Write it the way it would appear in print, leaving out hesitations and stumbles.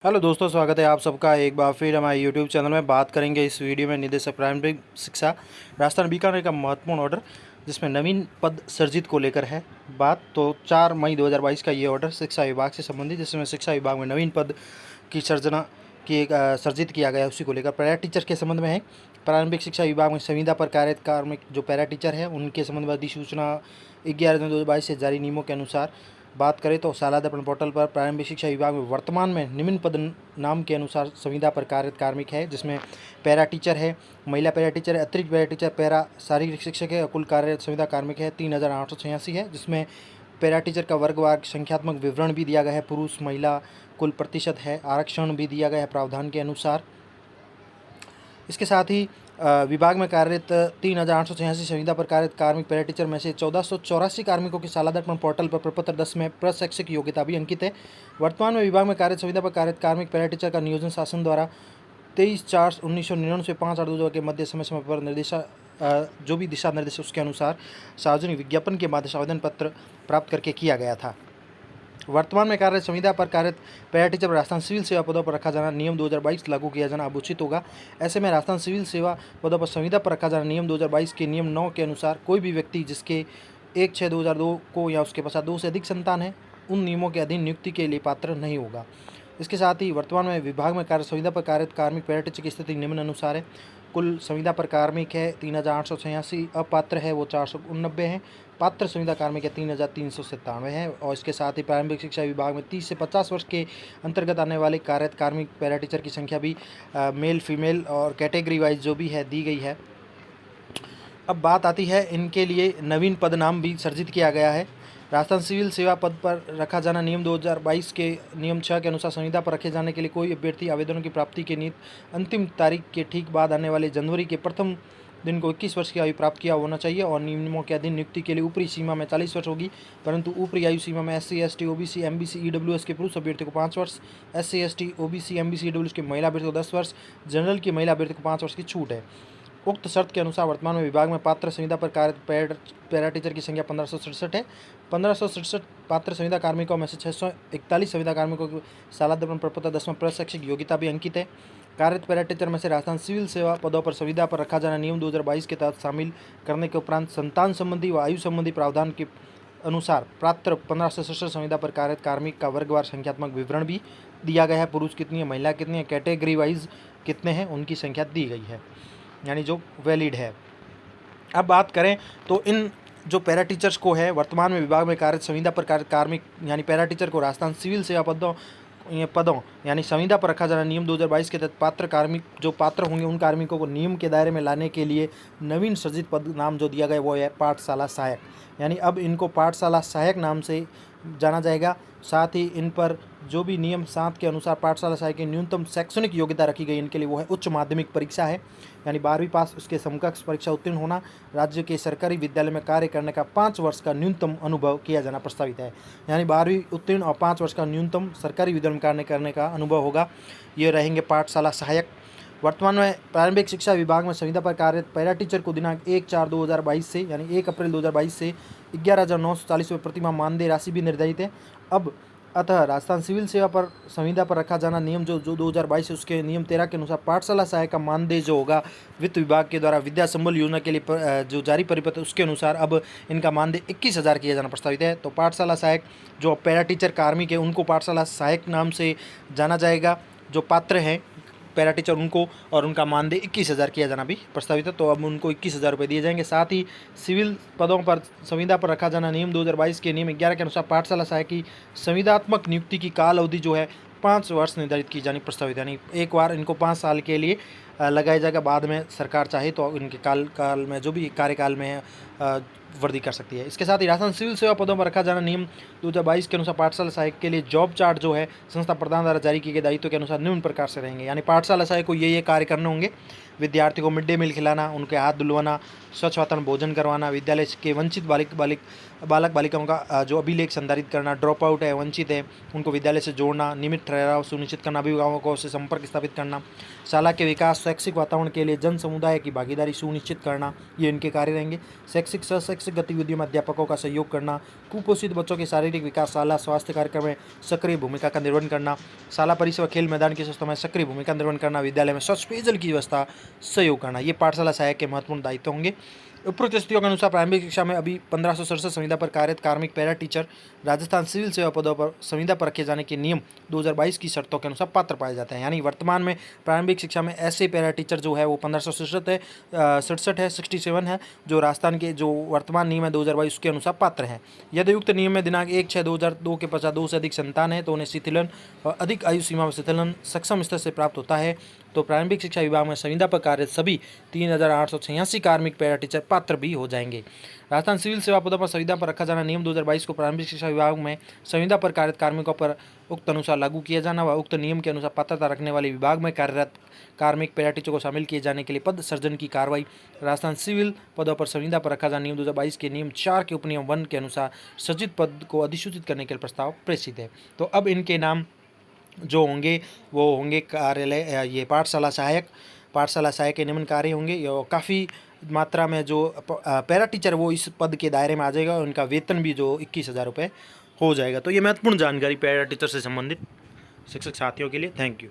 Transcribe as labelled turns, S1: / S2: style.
S1: Hello दोस्तों, स्वागत है आप सबका एक बार फिर हमारे यूट्यूब चैनल में। बात करेंगे इस वीडियो में निदेशक प्रारंभिक शिक्षा राजस्थान बीकानेर का महत्वपूर्ण ऑर्डर, जिसमें नवीन पद सृजित को लेकर है बात। तो 4 मई 2022 का ये ऑर्डर शिक्षा विभाग से संबंधित, जिसमें शिक्षा विभाग में नवीन पद की सर्जना की एक सर्जित किया गया है, उसी को लेकर पैरा टीचर के संबंध में है। प्रारंभिक शिक्षा विभाग में संविदा पर कार्यरत कार्मिक जो पैरा टीचर है, उनके संबंध में अधिसूचना 11/2022 से जारी नियमों के अनुसार बात करें तो शालादर्पण पोर्टल पर प्रारंभिक शिक्षा विभाग में वर्तमान में निम्न पद नाम के अनुसार संविदा पर कार्यरत कार्मिक है, जिसमें पैरा टीचर है, महिला पैरा टीचर है, अतिरिक्त पैरा टीचर, पैरा शारीरिक शिक्षक है। कुल कार्यरत संविदा कार्मिक है 3886 है, जिसमें पैरा टीचर का वर्गवार संख्यात्मक विवरण भी दिया गया है, पुरुष महिला कुल प्रतिशत है, आरक्षण भी दिया गया है प्रावधान के अनुसार। इसके साथ ही विभाग में कार्यरत 3886 संविदा पर कार्यरत कार्मिक पैरा टीचर में से 1484 कार्मिकों की शालादर्पण पोर्टल पर प्रपत्र 10 में प्रशैक्षिक योग्यता भी अंकित है। वर्तमान में विभाग में कार्यरत संविदा पर कार्यरत कार्मिक पैरा टीचर का नियोजन शासन द्वारा 23/4/1999 से 5/8/2000 के मध्य समय समय पर जो भी दिशा निर्देश उसके अनुसार सार्वजनिक विज्ञापन के माध्यम से आवेदन पत्र प्राप्त करके किया गया था। वर्तमान में कार्यरत संविदा पर कार्यरत पैरा टीचर पर राजस्थान सिविल सेवा पदों पर रखा जाना नियम 2022 लागू किया जाना अब उचित होगा। ऐसे में राजस्थान सिविल सेवा पदों पर संविदा पर रखा जाना नियम 2022 के नियम 9 के अनुसार कोई भी व्यक्ति जिसके 1/6/2002 को या उसके पश्चात 2 से अधिक संतान है, उन नियमों के अधीन नियुक्ति के लिए पात्र नहीं होगा। इसके साथ ही वर्तमान में विभाग में कार्यरत संविदा पर कार्यरत कार्मिक पैरा टीचर की स्थिति निम्नानुसार है। कुल संविदा पर कार्मिक है 3886, अपात्र है वो 489 हैं, पात्र संविदा कार्मिक है 3397 है। और इसके साथ ही प्रारंभिक शिक्षा विभाग में 30 से 50 वर्ष के अंतर्गत आने वाले कार्यरत कार्मिक पैरा टीचर की संख्या भी मेल फीमेल और कैटेगरी वाइज जो भी है दी गई है। अब बात आती है इनके लिए नवीन पद नाम भी सर्जित किया गया है। राजस्थान सिविल सेवा पद पर रखा जाना नियम 2022 के नियम 6 के अनुसार संविदा पर रखे जाने के लिए कोई अभ्यर्थी आवेदनों की प्राप्ति के नियत अंतिम तारीख के ठीक बाद आने वाले जनवरी के प्रथम दिन को 21 वर्ष की आयु प्राप्त किया होना चाहिए और नियमों के अधीन नियुक्ति के लिए ऊपरी सीमा में 40 वर्ष होगी, परंतु ऊपरी आयु सीमा में SC ST OBC MBC EWS के पुरुष अभ्यर्थी को 5 वर्ष, SC ST OBC MBC EWS के महिला अभ्यर्थी को 10 वर्ष, जनरल की महिला अभ्यर्थी को 5 वर्ष की छूट है। उक्त शर्त के अनुसार वर्तमान में विभाग में पात्र संविदा पर कार्यरत पैरा टीचर की संख्या 1567 है। 1567 पात्र संविदा कार्मिकों में से 641 संविदा कार्मिकों की शालादर्पण प्रपत्र 10 में प्रशैक्षिक योग्यता भी अंकित है। कार्यरत पैरा टीचर में से राजस्थान सिविल सेवा पदों पर संविदा पर रखा जाना नियम 2022 के तहत शामिल करने के उपरांत संतान संबंधी व आयु संबंधी प्रावधान के अनुसार पात्र 1567 संविदा पर कार्यरत कार्मिक का वर्गवार संख्यात्मक विवरण भी दिया गया है, पुरुष कितनी है, महिला कितनी है, कैटेगरी वाइज कितने हैं, उनकी संख्या दी गई है, यानी जो वैलिड है। अब बात करें तो इन जो पैरा टीचर्स को है वर्तमान में विभाग में कार्यरत संविदा पर कार्यरत कार्मिक यानी पैरा टीचर को राजस्थान सिविल सेवा पदों यानी संविदा पर रखा जाना नियम 2022 के तहत पात्र कार्मिक जो पात्र होंगे उन कार्मिकों को नियम के दायरे में लाने के लिए नवीन सृजित पद नाम जो दिया गया वो है पाठशाला सहायक, यानी अब इनको पाठशाला सहायक नाम से जाना जाएगा। साथ ही इन पर जो भी नियम 7 के अनुसार पाठशाला सहायक की न्यूनतम शैक्षणिक योग्यता रखी गई इनके लिए वो है उच्च माध्यमिक परीक्षा है, यानी 12वीं पास उसके समकक्ष परीक्षा उत्तीर्ण होना, राज्य के सरकारी विद्यालय में कार्य करने का 5 वर्ष का न्यूनतम अनुभव किया जाना प्रस्तावित है, यानी 12वीं उत्तीर्ण और 5 वर्ष का न्यूनतम सरकारी विद्यालय में कार्य करने का अनुभव होगा। ये रहेंगे पाठशाला सहायक। वर्तमान में प्रारंभिक शिक्षा विभाग में संविदा पर कार्यरत पैरा टीचर को दिनांक 1/4/2022 से यानी 1 अप्रैल 2022 से 11,940 रुपये प्रतिमाह मानदेय राशि भी निर्धारित है। अब अतः राजस्थान सिविल सेवा पर संविदा पर रखा जाना नियम जो 2022 है उसके नियम 13 के अनुसार पाठशाला सहायक का मानदेय जो होगा वित्त विभाग के द्वारा विद्या संबल योजना के लिए जो जारी परिपत्र उसके अनुसार अब इनका मानदेय 21,000 किया जाना प्रस्तावित है। तो पाठशाला सहायक जो पैरा टीचर कार्मिक है उनको पाठशाला सहायक नाम से जाना जाएगा, जो पात्र हैं पैरा टीचर उनको, और उनका मानदेय 21,000 किया जाना भी प्रस्तावित है। तो अब उनको 21,000 रुपये दिए जाएंगे। साथ ही सिविल पदों पर संविदा पर रखा जाना नियम 2022 के नियम 11 के अनुसार पाठशाला सहायक की संविदात्मक नियुक्ति की काल अवधि जो है 5 वर्ष निर्धारित की जानी प्रस्तावित है, यानी एक बार इनको 5 साल के लिए लगाया जाएगा, बाद में सरकार चाहे तो इनके काल में जो भी कार्यकाल में है वृद्धि कर सकती है। इसके साथ ही राजस्थान सिविल सेवा पदों पर रखा जाना नियम 2022 के अनुसार पाठशाला सहायक के लिए जॉब चार्ट जो है संस्था प्रधान द्वारा जारी किए गए दायित्व के अनुसार निम्न प्रकार से रहेंगे, यानी पाठशाला सहायक को ये कार्य करने होंगे। विद्यार्थी को मिड डे मील खिलाना, उनके हाथ धुलवाना, स्वच्छ वातावरण भोजन करवाना, विद्यालय के वंचित बालक बालिकाओं का जो अभिलेख संधारित करना, ड्रॉप आउट है, वंचित है, उनको विद्यालय से जोड़ना, नियमित ठहराव सुनिश्चित करना, अभिभावकों से संपर्क स्थापित करना, शाला के विकास शैक्षिक वातावरण के लिए जन समुदाय की भागीदारी सुनिश्चित करना, ये इनके कार्य रहेंगे। शैक्षिक शैक्षिक गतिविधियों में अध्यापकों का सहयोग करना, कुपोषित बच्चों के शारीरिक विकास, शाला स्वास्थ्य कार्यक्रम में सक्रिय भूमिका का निर्वहन करना, शाला परिसर व खेल मैदान की व्यवस्था में सक्रिय भूमिका निर्वहन करना, विद्यालय में स्वच्छ पेयजल की व्यवस्था सहयोग करना, ये पाठशाला सहायक के महत्वपूर्ण दायित्व होंगे। उपरोक्त स्थितियों के अनुसार प्रारंभिक शिक्षा में अभी 1567 संविदा पर कार्यरत कार्मिक पैरा टीचर राजस्थान सिविल सेवा पदों पर संविदा पर रखे जाने के नियम 2022 की शर्तों के अनुसार पात्र पाए जाते हैं। यानी वर्तमान में प्रारंभिक शिक्षा में ऐसे पैरा टीचर जो है वो 1567 है, 67 है, जो राजस्थान के जो वर्तमान नियम है 2022 के अनुसार पात्र हैं। यदि उक्त नियम में दिनांक 1/6/2002 के पश्चात 2 से अधिक संतान है तो उन्हें शिथिलन और अधिक आयु सीमा में शिथिलन सक्षम स्तर से प्राप्त होता है। तो प्रारंभिक शिक्षा विभाग में संविदा पर कार्यरत सभी 3886 कार्मिक पैरा टीचर पात्र भी हो जाएंगे। राजस्थान सिविल सेवा पदों पर संविदा पर रखा जाना नियम 2022 को प्रारंभिक शिक्षा विभाग में संविदा पर कार्यरत कार्मिकों पर उक्त अनुसार लागू किया जाना व उक्त नियम के अनुसार पात्रता रखने वाले विभाग में कार्यरत कार्मिक पैरा टीचर को शामिल किए जाने के लिए पद सर्जन की कार्रवाई राजस्थान सिविल पदों पर संविदा पर रखा जाना नियम 2022 के नियम 4 के उपनियम 1 के अनुसार सृजित पद को अधिसूचित करने के लिए प्रस्ताव प्रेषित है। तो अब इनके नाम जो होंगे वो होंगे कार्यालय ये पाठशाला सहायक के निम्न कार्य होंगे। काफ़ी मात्रा में जो पैरा टीचर वो इस पद के दायरे में आ जाएगा और उनका वेतन भी जो 21,000 रुपये हो जाएगा। तो ये महत्वपूर्ण जानकारी पैरा टीचर से संबंधित शिक्षक साथियों के लिए। Thank you.